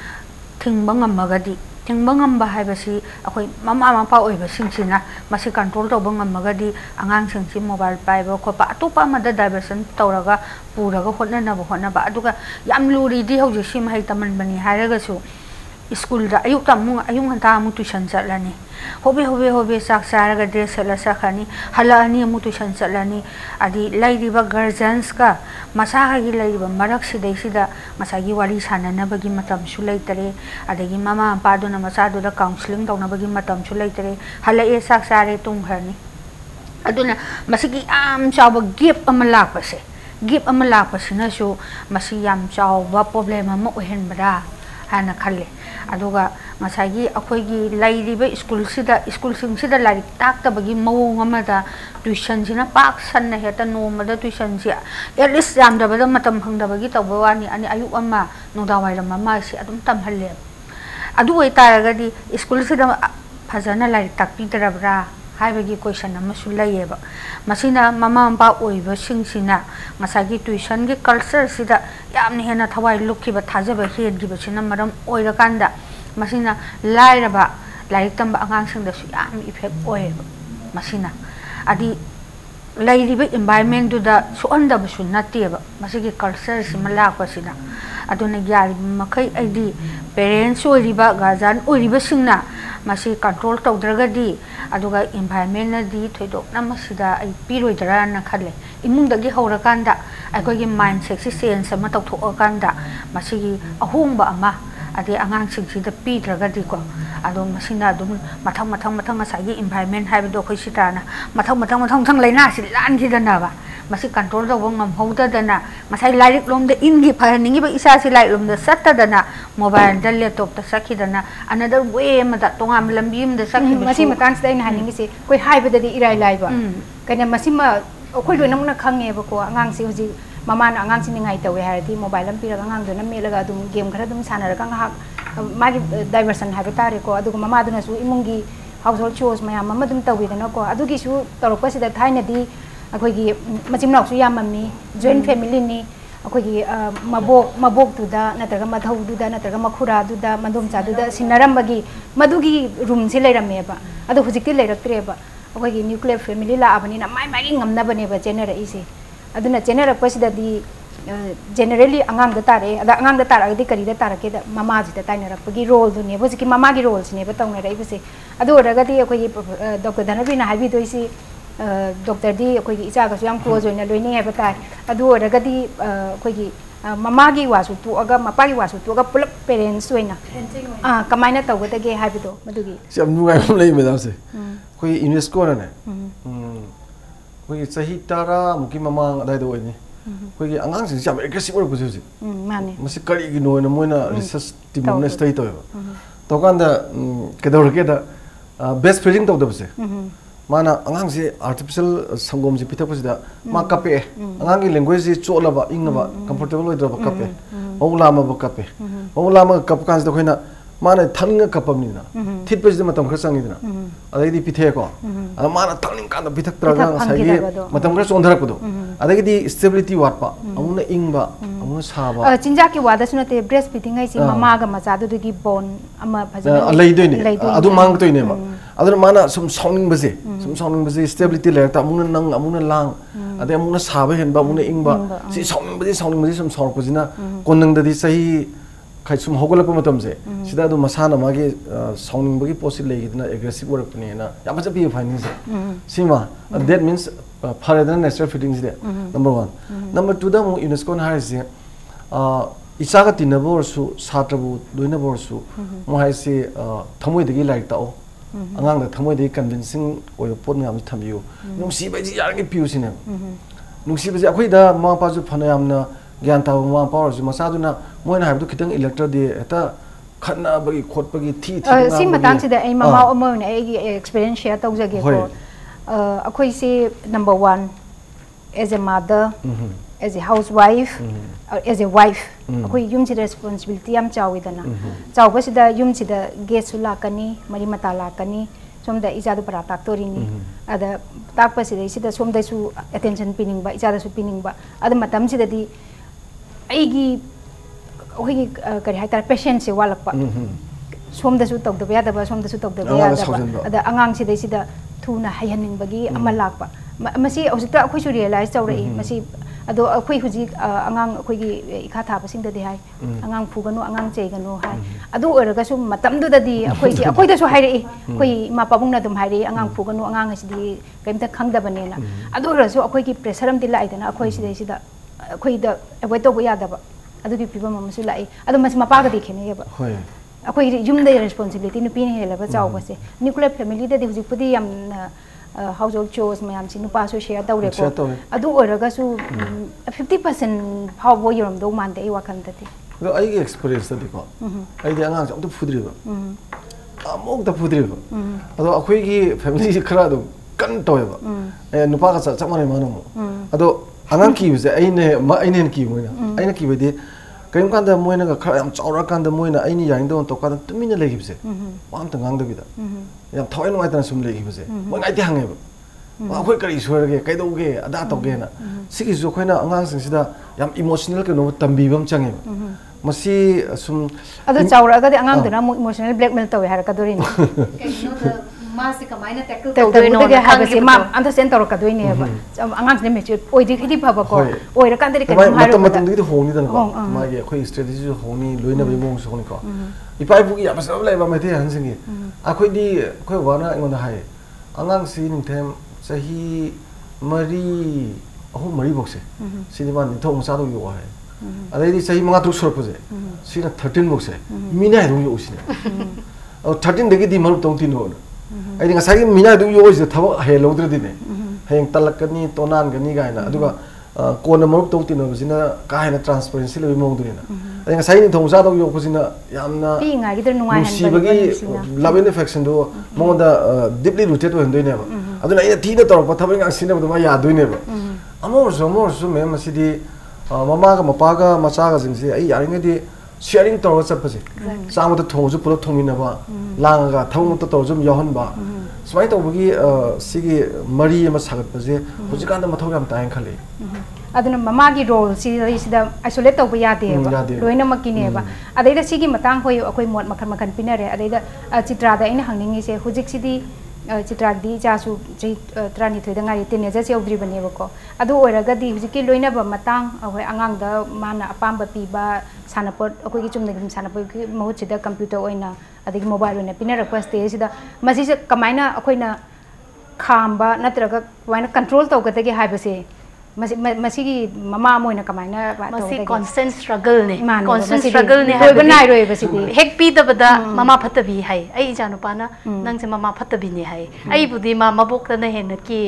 thingbang amagadi tingbangam ba haibasi akoi mama mapa oiba singsina masi control to bangam magadi angang singsi mobile pai ba ko pa atopa ma da diversion tawraga puraga hotna na ba aduga yam luri di hoji sim hai taman bani haraga su school दा अयुक घंटा अमु tuition चलनी होबे चाक चारगा dress सेला सखनी हलानी अमु tuition चलनी अदी लाइरिबा guardians का मसागी लाइरिबा मरक सिदैसिदा मसागी वारी साननबगी मतमसु लैतरे अदगी mama पादुना मसादुदा counselling तौनबगी मतमसु लैतरे हलाए चाक चारे तुंगहरनी अदुना मसिगी आम चाव गिप अमा लाकपसे गिप अमा लाकपसिनसु मसि याम चाव प्रॉब्लम अमा ओहेनबरा हाना खल्ले अदुगा मसागी अखोइगी लाइरिबे स्कूल सिंगसिदा लाइरिक ताक्तबगी मवोंग अमदा ट्यूशन सिना पाक सन्ना हेता नोमदा ट्यूशन सि एटलिस्ट यामदबदा मतम फंगदबगी तबवानी अनि अयुक अमा नोदावाइरम अमा सि अदुम तमहल्ले अदु ओइतारगदी स्कूल सिदा फजना lyric ताक्पिदरबरा हाइबगी question अमसु लैयेबा मसिना mama Mopa ओइबा सिंगसिना मसागी tuition गे कल्चर सिदा यामने हेना थवाइ लुखिबा थाजबा हेदगिबा सिना मरम ओइरकांदा मसिना लाइरबा लाइरिक तंबा आगांसिंदसु याम इफेक्ट ओइबा मसिना अदि लाइरिबा एनवायरनमेंट दुदा सुअंदबसु नतेबा मसिगी कल्चर सिमा लाकपसिना अदुना यारि मखै आइदि पेरेंट्स ओइरिबा गार्जियन ओइरिबा सिंगना मसी कंट्रोल तौद्रगदी अदुगा एनवायरनमेंट नदी थोइदोकना मसिदा आई पिरोइदराना खले इमुंदगी हौरकांदा अखोइगी माइंडसेट सि चेंज अमा तौथोकांदा मसिगी अहोंबा अमा अदे आगांसिंगसिदा पिद्रगदी को अदो मसिना दुम मथंग मसागी एनवायरनमेंट हाइबदो खoi चित्राना मथंग लाइना सि लानगिदनाबा मसी कंट्रोल तौबो ngमहौददना मसाई लाइरिक लोमदे इनगी फरनिंगिबा इसा सि लाइक लोमदे सत्तदना मोबाइल द लैपटॉप त सखिदना अनदर वे मदा तोंगाम लंबीम द सखि मसी मतांसदा इन हानिंगिसे कोई हाइबददी इराइ लाइबा कने मसिमा अखोइ लोइनमना खंगेबको आगांसि हुजि ममाना आगांसि निंगाइ तवे हारदि मोबाइल अम पिरगा आगांदुना मेलगा दुम गेम खरा दुम सानरगा ngahak मागी डाइवर्सन हाइबा तारेको अदुगु ममादुनासु इमुंगी हाउसहोल्ड चोर्स मयाम अमा दुम तविदनाको अदुगिसु तौरकपसिदा थाइनदी अखोइगी मचिमनाउसु याममनी जॉइंट फैमिली नि अखोइगी मबोक दुदा नत्रगा मधौ दुदा नत्रगा मखुरा दुदा मंदोमचा दुदा सिनरमबगी मदुगी रूम से लेरमेबा अदु हुजिकति लेरक्त्रेबा अखोइगी nuclear family लाबनिना my ngमनबनेबा जेनरइसे अदुना जेनरकपसिदादी generally angang da tare ada angang da tara di kari da tara ke da mama ji da taina rak pagi role du ne bo ji ki mama gi roles ne ba tong ne rai bse adu ra ga di akoi Dr. Dhanabir na habi do isi doctor di akoi gi icha ga su yam close oina loi ne ha ba tai adu ra ga di akoi gi mama gi wa su tu aga mapa gi wa su tu aga pulap parents oina kamaina taw ga ge habi do madu gi sim nu ngai lei me dam se koi UNESCO na ne koi sahi tara muki mama dai do ni कोई अंगांग सिंग जाम aggressive ओर बुझु माने मसे करी गी नोना Moina research team ने study तो तो कांदा केदोर के दा बेस्ट फीडिंग तो दबसे माना अंगांग से आर्टिफिशियल संगोम से पिथा पसिदा मा कपे अंगांग की लैंग्वेज से चोलबा इंगबा कंफर्टेबल ओइद्रबा कपे ओंगलामा ब कपे ओंगलामा कप कांस द खोइना माना थंग कपमनिना थित पसिदा मतम खर संगिदना अदैदी पिथे को माना थंग कांदा पिथक त्रगा साइगे मतम खर चोंधरकदो अदगी स्टेबिलिटी वाटपा अमुना इंगबा अमुना साबा चिंजा की वादा सुनते ब्रेस्ट फीडिंग है सी ममा गा मचा दुगी बोन अमा फजन लैदोइने अदु मांगतोइने बा अदु माना सम साउंडिंग बजे स्टेबिलिटी लेता अमुना नंग अमुना लांग अदे अमुना साबा हेनबा अमुना इंगबा सी साउंडिंग बजे सम साउरपजिना कोनंगददी सही खाइसुम होगलप मतम से सिदा दु मसाना मागे साउंडिंग बगी पोसि लेगिदना एग्रेसिव वर्कने ना याम जबि फाइनिंग से सीमा that means for the natural feedings दे नंबर 1 नंबर 2 दा मु यूनेस्को ना हाइसे इचागा तिनबोरसु सात्रबु दोइनबोरसु मु हाइसे थमोइदगी लाइक ताओ अंगांग दा थमोइदगी कन्विंसिंग ओय पोट नाम थमियो नुसी बाजी यारगे पिउसिने नुसी बाजी अखोइ दा मा पाजु फना यामना ज्ञान ताव मा पावरसु मसादुना मोइना हाइबदु खितंग इलेक्ट्रा दे एता खन्ना बगी खोटपगी थी सी मतन से दा ए मामा ओमोन एगी एक्सपीरियंस शेयर तौजगे को अखोइ से number 1 as a mother as a housewife or as a wife अखोइ युम से responsibility याम चाविदना चावबा सिदा युम सिदा गेस्ट सु लाकनी मरी मता लाकनी सोमदा इजादु परा ताक्तोरिनी अदा ताकपा सिदा सिदा सोमदा सु attention पिनिंगबा इजादा सु पिनिंगबा अदा मतम सिदादी आइगी ओहिगी करि हाइतार पेशेंट से वालकपा सोमदा सु तौदबा यादबा सोमदा सु तौदबा यादबा अदा अंगांग सिदा सिदा थुना हायहनिंगबगी अमा लाकपा मसी औजिता अखोइसु realise तौरई Masih ado akhoi huji angang akhoi gi ikha tha basing da de hai angang phuganu angang cheiganu hai adu oraga su matam du da di akhoi da su hai ri akhoi ma pabung na dum hai ri angang phuganu angang asidi kaimta khangda bane na adu ra su akhoi gi pressure am dilai da na akhoi sida akhoi da avoid to ya da ba adu gi piba mam su lai adu mas ma pa ga di khene ba hoi akhoi yum da responsibility nu pin he la ba chaw ba se nuclear family da di huji pudi yam household chores mayam si nupa so share tawre ko adu oraga su 50% phawbo yoram do man de wakan da ti do ai ge experience da ko ai de angang jam to phudri ba amok da phudri ba ado akhoi gi family khara do kan toy ba nupa ka cha mane manu ado angang ki se aine ki moina aine ki be de kaim kan da moina ga khara yam chaura kan da moina aini yang do to ka da tumina legi se pam ta ngang da bi da yam thoi no ai ta sum legi se mo ngai ti hange ba akhoi kari suar ge kai do ge ada to ge na sigi zo khoina angang sing sida yam emotional ke no tambi bam change masi sum adu chaura ga de angang de na emotional blackmail to ha ka dorin Mas kamaina tackle to no ga ha se ma understand to ka doine ba angang ne me oi di khidi phaba ko oi ra kan de ka ma to matam di honi dan ko ma ge khoi strategy honi loina be mong so ni ko ipai bu ya ba sa lai ba me the han singi akhoi di khoi wa na ngon da hai angang si ning them sahi mari ahum mari box se cinema ni thong sa do yo hai adai di sahi manga tu sur puje sina 13 box se mina do yo usine 13 de gi di maru tong tin no ai dinga sai mina du yo is thabo he lo dre di ne heng talak ni tonan ga ni ga na aduga ko na marup to tin no sina ka he na transparency le mo du ne ai dinga sai ni thong sa do yo ko sina yamna pi nga gi der nuai han ba gi love and affection do mo da deeply rooted ho ndoi ne ba aduna ai thi na tor pa thabai nga sina ba ya doi ne ba amor so me ma si di mama ga mapa ga macha ga jing si ai yaring ngai di sharing to WhatsApp pa se sa mo ta thong ju pulo thong ni na ba lang ga thong to to jum yohon ba smai to bugi sigi mari ma sagat pa je huji kan da mathau yam ta khale aduna mama gi role si da isolate to ba ya de ba loina makine ba adai da sigi matang hoi akoi mot makhan pinare adai da chitra da ina hangning se hujik sidi chitra di cha su trani thoi da ngai tine ja seudri bane ba ko adu oiraga di hujiki loina ba matang ahoi angang da mana apam ba pi ba sanapot akoi gi chumna gi sanapot gi mohut sida computer oina adigi mobile oina pinara request te sida masi se kamaina akoi na khamba natraga waina control to ga te gi haiba se masi gi mama moina kamaina ba to masi constant struggle ne hai banai roi ba si hek pi da bada mama phatabi hai ai janu pa na nang se mama phatabi ne hai ai budi ma mabok na hen ki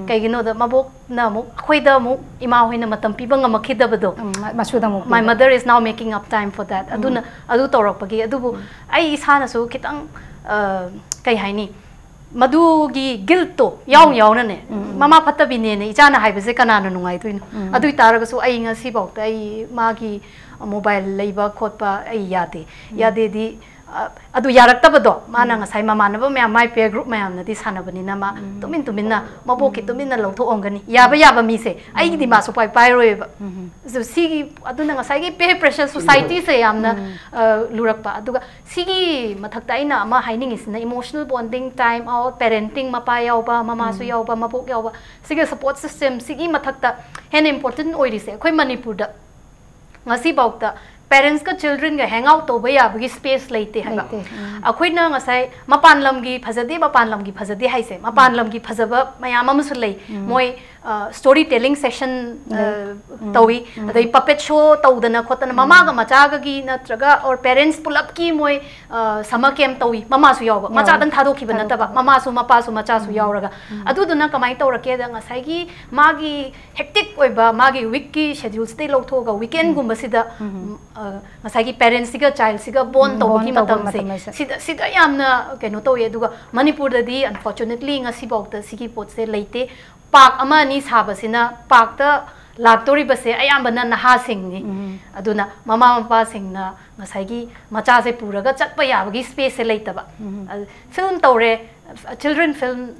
kai gi no da mabok na mu khoi da mu ima hoina matam pi bang ma khida bado masu da mu my mother is now making up time for that aduna adu torok pagi adu bu ai isana su kitang kai hai ni madu gi guilt to yaw na ne mama phatabi ne ne ichana hai bese kana na nungai tuino adu itaraga su ai nga si bok ai ma gi mobile leiba khotpa ai yade di adu yarakta bado mana nga sai mama na ba me mai peer group mayam na di sana bani na ma tumin na maboki tumin na lotho ongani yaba mi se ai di ma so pai roi ba so sigi adu na nga sai gi peer pressure society se yamna lurak pa adu ga sigi mathak ta ina ma haining is na emotional bonding time out parenting mapa yaw ba mama su yaw ba mabok yaw ba sigi support system sigi mathak ta hen important oiri se khoi Manipur da ngasi bauk ta parents ka children ga hang out to ba ya bagi space leite ha ba akhoi na ngasai mapan lam gi phajade hai se mapan lam gi phajaba mayam am su lei moi story telling session tawi adai puppet show tawdana khotana mama ga macha ga gi natraga or parents pull up ki moi sama kem tawi mama su yaw ba macha dan thado ki banata ba mama su mapa su macha su yaw raga adu duna kamai tawrake da ngasai gi magi hectic oi ba magi week ki schedule stay lo tho ga weekend gumba sida ngasai gi parents siga child siga bond to ki matam se sida yamna keno to ye duga Manipur da di unfortunately ngasi bok ta sigi pot se leite park ama ni sabasina park ta laktori base ayambana naha sing ni aduna mama mapa sing na ngasai gi macha se puraga chatpa yabagi space se leita ba film tore children film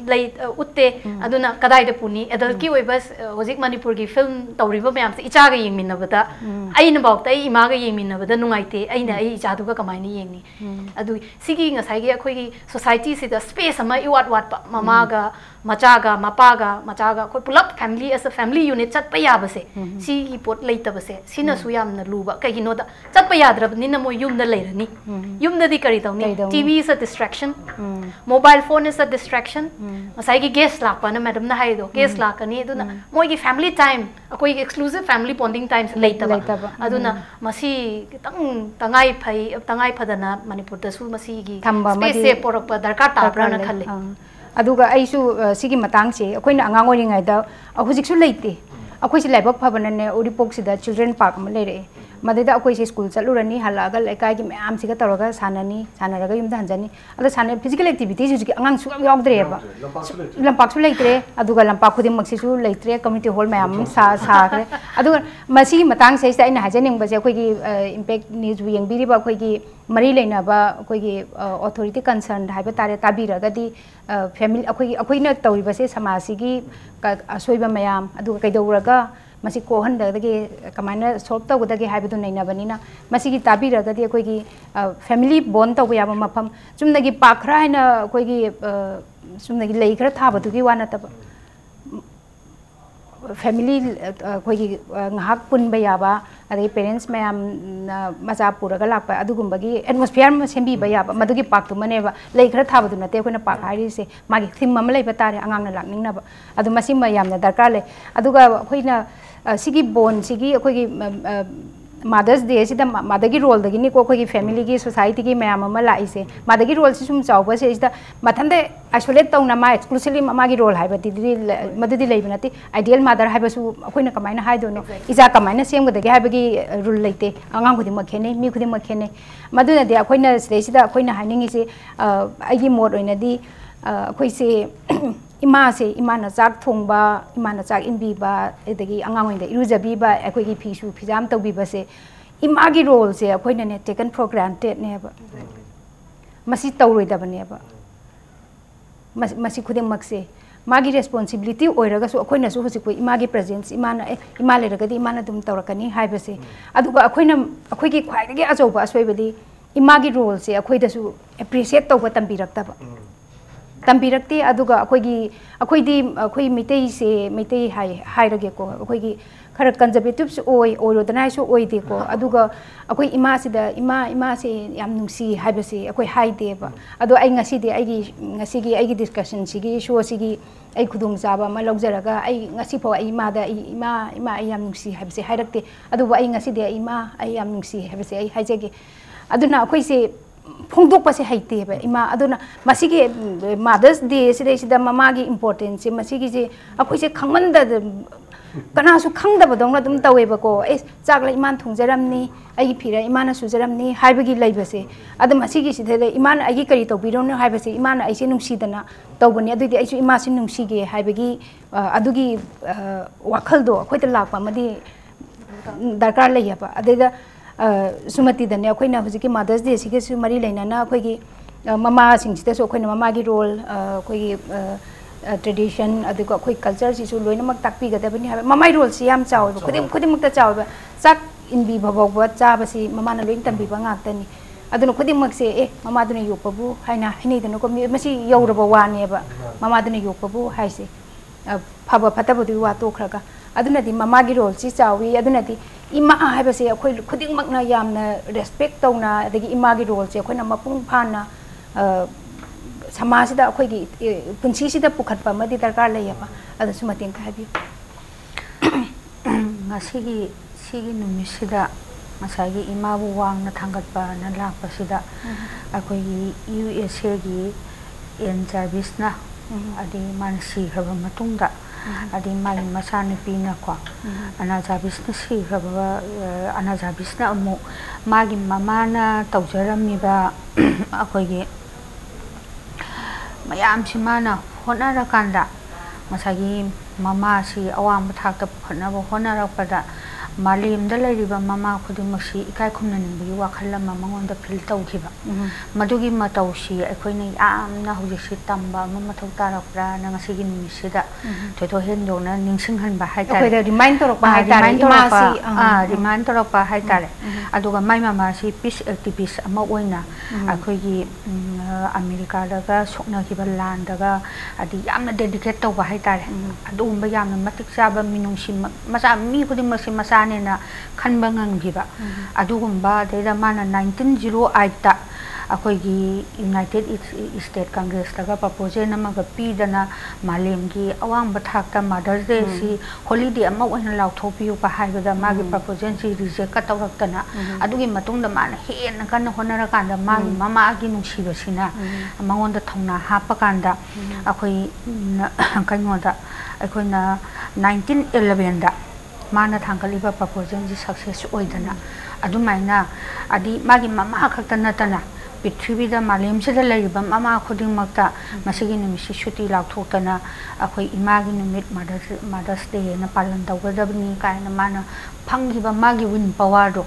late utte aduna kadai de puni adult ki oi bas hojik Manipur gi film tawriba mayam se icha ga yengmin na bada ai na bok tai ima ga yengmin na bada nungaite ai na ai icha du ga kamai ni yengni adu sigi ngasai gi akhoi gi society se da space ama iwat wat pa mama ga machaga machaga khoi pulap family as a family unit chat pa ya base si gi pot leita base sina su yam na luba kai hino da chat pa ya drab ni na mo yum da leirani yum da di kari tawni TV is a distraction mobile phone is a distraction masai gi guest lak pa na madam na hai do guest lak ani aduna moi gi family time akoi exclusive family bonding times leita ba aduna masi kitang tangai phadana manipur da su masi gi space se porok pa darkar ta pra na khalle aduga aisu sigi matang se akoina angang ori ngai da hujik su leite akoi si laibak phabana ne uripok sida children park ma leire madida akoi se school chalurani halaga lekai gi myam siga toroga sanani sanaraga yumda hanjani ada sana physical activity ju gi angang su yaudre ba lampak su leitre aduga lampak khudi maksi su leitre community hall myam sa kre aduga masi matang se ina hajaning ba se akoi gi impact news yeng biri ba akoi gi mari leina ba akoi gi authority concerned haiba tare tabiraga di family akoi na tawi ba se samasi gi asoiba mayam aduga kaidauraga masi kohan dagi kamaina solve tawdagi haibadu naina banina masi gi tabiraga di akoi gi family bond taw ya mafam chumnagi pakhra haina akoi gi chumnagi lei khara thabadu gi wana tab family akoi gi ngahak pun ba ya ba adai parents mayam macha puraga lakpa adugumbagi atmosphere ma sembi ba ya ba madugi paktu mane ba lei khara thabadu nate akoi na pak hairi se magi thim ma lei ba tare angang na lakning na ba adu masi ma yamna darkar le aduga akoi na sigi bon sigi akoi Mothers Day sida madagi role dagi ni ko akoi family gi society gi mayam ma lai se madagi role si sum chawba se sida mathande isolate tawna ma exclusively ma gi role haiba di madudi lei banati ideal mother haiba su akoi na kamaina hai dono ija kamaina sem ga dagi haiba gi rule leite angang khudi ma khene mi khudi ma khene maduna de akoi na sida akoi na haningi se agi mod oina di akoi se ima se ima na chak thongba ima na chak inbi ba edagi angang oin da irujabi ba akoi gi phisu phijam tawbi ba se ima gi role se akoi na ne taken for granted ne ba masi tawroi da bane ba masi khuding mak se magi responsibility oiraga su akoi na su husi ko ima gi presence ima na ima le raga di ima na dum tawrakani haiba se aduga akoi na akoi gi khwai gi ajoba asoi ima gi role se akoi da su appreciate tawba tambirak ta ba tambirakti aduga akoi di mitei se mitei hai rage ko akoi gi khara conservative su oi dana su oi de ko aduga akoi ima se yam nungsi haiba se akoi hai de ba ado ai ngasi de ai gi discussion sigi show sigi ai khudung jaba ma logjaraga ai ngasi pho ai ma da ima ai yam nungsi haiba se hairakte aduba ai ngasi de ima ai yam nungsi haiba se ai haijege aduna akoi se phongdok pa se haite ba ima aduna masigi Mothers Day sida mama gi importance masigi je akoi se khangman da kana su khangda ba dong la dum tawe ba ko chak la iman thungjaram ni ai phira imana sujaram ni haiba gi laiba se adu masigi si the iman ai gi kari to biro no haiba se iman ai se nungsi dana tawbani adu di ai su ima sin nungsi ge haiba gi adu gi wakhal do akoi ta lakpa madi darkar laiya ba adeda Sumati dane akoina hujiki Mothers Day sige su mari leina na akoigi mama sing sita so akoina mama gi role akoigi tradition adugo akoi culture si su loina mak takpi gada bani ha mama role si yam chaw khudim mukta chaw ba chak inbi bhabog ba cha ba si mama na loin tambi ba ngak tani aduna khudim mak se mama duna yopabu haina hini dana ko masi yoraba wani ba mama duna yopabu haise phaba phatabu du wa to khraga aduna di mama gi role si chawi aduna di ima haiba se akoi khuding makna yamna respect tawna adagi ima gi role se akoi na mapung phana samaj da akoi gi punchi sida pukhatpa madi darkar layaba adu sumatin ka habi sigi numisida masagi ima bu wang na thangatpa na lakpa sida akoi gi USA gi en service na adi mansi khaba matungda adi mali masani pina kwa anaja business hi khaba anaja business amu magi mama na tawjarami ba akoi gi mayam si mana honara kanda masagi mama si awang bathak ta phana ba honara pada मालेमदा लैरिबा ममा खुदिमसी इकाय खुमननिंबगी वाखल अमा मंगोंदा fill तौखिबा मदुगी मतौसी अखोइना यामना हुजिसि तंबा अमा मथौ तारकप्रा ना ngasiगी निमिसिदा थोथो हेनदोना निंसिंहनबा हाइतारे अखोइदा रिमाइंड तोरकपा हाइतारे रिमाइंड तोरकपा हाइतारे अदुगा माइ मामासी पीस एक्टिविस्ट अमा ओइना अखोइगी अमेरिका दागा सोकनाखिबा लांदागा अदि यामना डेडिकेट तौबा हाइतारे अदुगुंबा यामना मतिक चाबा मिनुंसी मसा मी खुदिमसी मसानेना खनबा ngangiba adugumba deida mana 1908 ta अखोइगी यूनाइटेड स्टेट कांग्रेस तगा प्रपोजल नमगा पीदना मालेमगी अवांग बथाक्ता मदर्स डे सी हॉलिडे अमा ओइना लाउथोपियु पा हाइबदा मागी प्रपोजल सी रिजेक्ट का तौरक्तना अदुगी मतुंगदा माना हेन कन होनरा कांदा मागी ममागी नुसिबसिना मंगोंदा थौना हापा कांदा अखोइ कइनोदा अखोइना 1911 दा माना थांगलिबा प्रपोजल जी सक्सेस ओइदना अदुमाइना अदि मागी ममा खक्ता नतना पृथ्वीदा मालेमसिदा लैरिबा ममा खुदिंगमक्ता मसिगी निमिसि सुटी लाउथोक्तना अखोइ इमागी निमित मदर्स डे ना पालन तौगदबनी कायना माना फंगिबा मागी विन पावरदो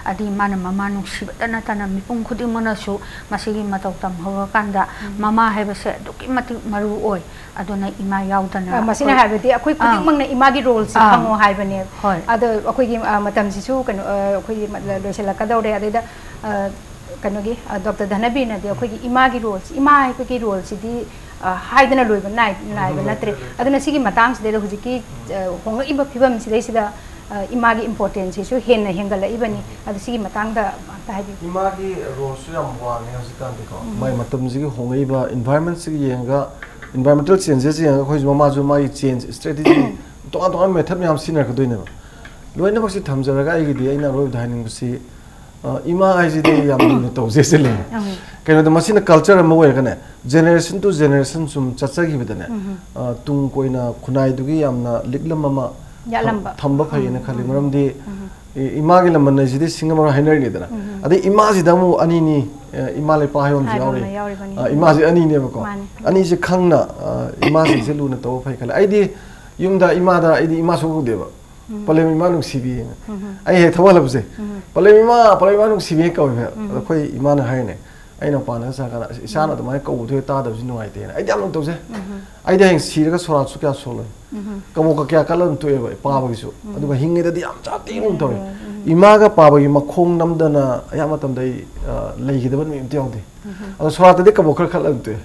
अदि माना ममा नुसिबदा नतना मिपुंग खुदिंगमनासु मसिगी मतौ तमहवकांदा ममा हाइबसे दुकी मति मरु ओइ अदुना इमा याउदना मसिना हाइबदि अखोइ खुदिंगमंगना इमागी रोल सि खंगो हाइबने अदो अखोइगी मतमसिसु कनो अखोइगी लोइसलकदौरे अदैदा कनोगी डॉक्टर धनबीर ने अखोइगी इमागी रोल्स इमा हाइबगी रोल्स सिदी हाइदना लोइबा नाइबा नत्रे अदुना सिगी मतांग सिदे हुजिकी होंगइबा फिबम सिदैसिदा इमागी इंपोर्टेंस सिसु हेन हेंगलइबनी अदु सिगी मतांगदा हाइबि इमागी रोल्स याम वांगे हजिकांदिको माइ मतमजिगी होंगइबा environment सिगी येंगा environmental changes yang khoi mama ju mai change strategy to method me am sinner kdoine ba loina basi thamjaraga ai gi aina roi dining basi ima ai ji de yam ni to je se le keno de masina culture ma we kana generation to generation sum chacha gi bidane tung koina khunai du gi yamna liklam mama yalamba thamba phai na khali maram de ima gi lamman ji de singam hainer ni dana ade ima ji damu ani ni ima le pa hayom ji yaure ima ji ani ne ba ko ani ji khangna ima ji se lu na to phai khala ai di yum da ima ima so de ba palem ima nu sibi ai he thawala bse palem ima nu sibi ka we khoi ima na hai ne ai na pa na sa kana isa na to mai ko thu ta da ji nu ai te ai jam to se ai de heng si ga sora su kya so lo ka mo ka kya kalan to e ba pa ba gi su adu ga hinge da di am cha ti nu to ima ga pa ba gi makhong nam da na ya ma tam dai lei gi da ban mi ti ong de adu sora ta de ka mo khal khal an to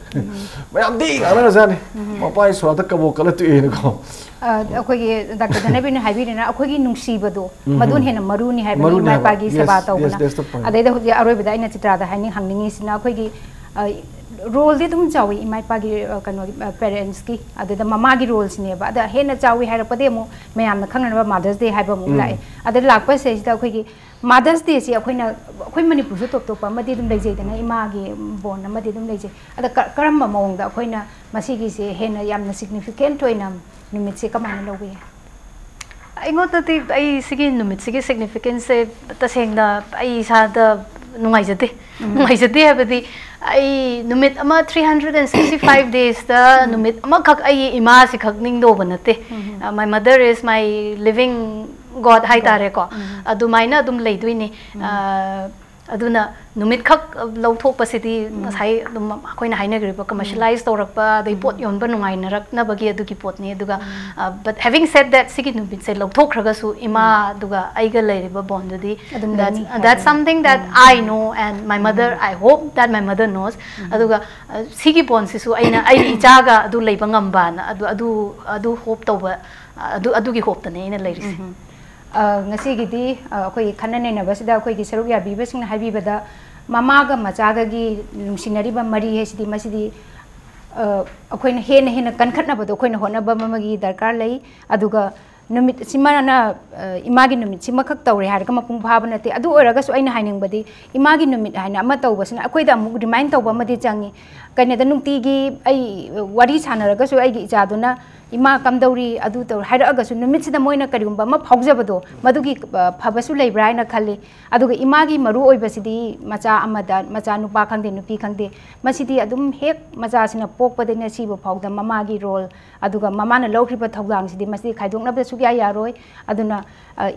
ma am di ga na sa ne ma pa sora ta ka mo kala tu e ne ko अखोगी doctor Dhanbir ने हाइबीरना अखोगी नुंसीबदो मदुन हेन मरुनी हाइबनी माइ पागी सेवा तौबना अदैदा हुजि अरोइबदा आइना चित्रादा हाइनि हांनिंगिसिना अखोगी role दे तुम चावी इमाइ पागी कनो parents की अदैदा ममा की रोल्स नेबा अदा हेन चावी हाइरपदे मु मयामना खंगनबा मदर्स डे हाइबा मु लाइ अदै लाकपा सेसिदा अखोगी मदर्स डे सि अखोइना अखोइ मणिपुर सु टॉप टॉप मदि दुम लेजेदना इमागी बोन मदि दुम लेजे अदा करम मौंगदा अखोइना मसिगी से हेन यामना सिग्निफिकेंट होइना नुमित से कमाने लोगे अइंगोतति आई सिगी नुमित सिगी सिग्निफिकेंस से तसेंगना आई सादा नुंगाइजते हबदी आई नुमित अमा 365 days दा नुमित अमा खक आई इमा से खक निंग दो बनते my mother is my living God high तारे को अदुमाइना अदुम लेदुइनी अदुना नुमित खक लौथोकपसिदी नसाई दुम अखोइना हाइनगरिबा कमर्शियलाइज तौरकपा दै पोत योनबा नुंगाइनरकनबगी अदुगी पोतनी अदुगा बट हैविंग सेड दैट सिगी नुमित से लौथोखरगसु इमा अदुगा आइगा लेरिबा बॉन्डदी that's something that I know and my mother I hope that my mother knows aduga sigi bond sisu aina ai ichaga adu leiba ngamba na adu hope tawba adugi hope tane ina leirisi ngasigiदी अखोई खनने बसिदा अखोई सरुक याबीबसिंग हाइबीबदा ममागा मचागागी नुसिनरिबा मरी हेसिदी मसिदी अखोइना हेन कनखटनबदो अखोइना होनबा ममगी दरकार लई अदुगा नुमित सिमाना Imangi नुमित सिमखक तौरे हारगा मपुंग फाबा नते अदु ओरगासु आइना हाइनिंगबदी इमागी नुमित हाइना अमा तौबसिना अखोइदा अमुक रिमाइंड तौबा मदि चांगी कनेदा नुंतीगी आई वारी सानरगासु आइगी इचादुना इमा कमदौरी अदु तौ हाइरअगसु नुमितसिदा मोइना करिगुम्बा म फाउजबदो मदुगी फबसु लेब्रा हाइना खल्ले अदुगा इमागी मरु ओइबसिदी मचा अमदा मचा नुपा खंदे नुपी खंदे मसिदी अदुम हेक मचा सिना पोकपदेना सिबो फाउदा ममागी रोल अदुगा ममाना लौखरिबा थौदांसिदी मसिदी खाइदोंनबदा सुग्या यारोय अदुना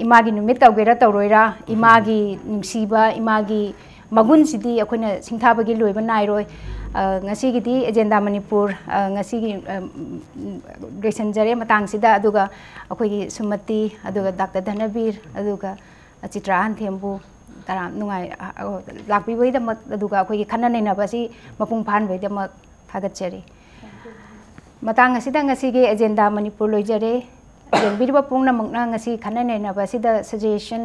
इमागी नुमित तौगेरा तौरोइरा इमागी नुंसीबा इमागी मगुनसिदी अखोइना सिंथाबगी लोइबा नाइरोय ngasigiदी एजेंडा मणिपुर ngasiगी रेसनजरे मतंगसिदा अदुगा अखोइगी सुमति अदुगा डॉक्टर धनबीर अदुगा चित्रा हांथेमबु तरा नुंगाइ लाक्पिबैदमक अदुगा अखोइगी खन्ना नैनाबसि मपुंग फानबैदमक थागतचरी मतंगसिदा ngasiगी एजेंडा मणिपुर लोइजरे जेंबिरबा पुंगनमकना ngasi खन्ना नैनाबसिदा सजेशन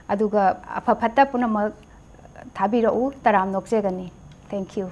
अदुगा अफफत्ता पुनमक थाबिरउ तराम नोक्सेगनी थैंक यू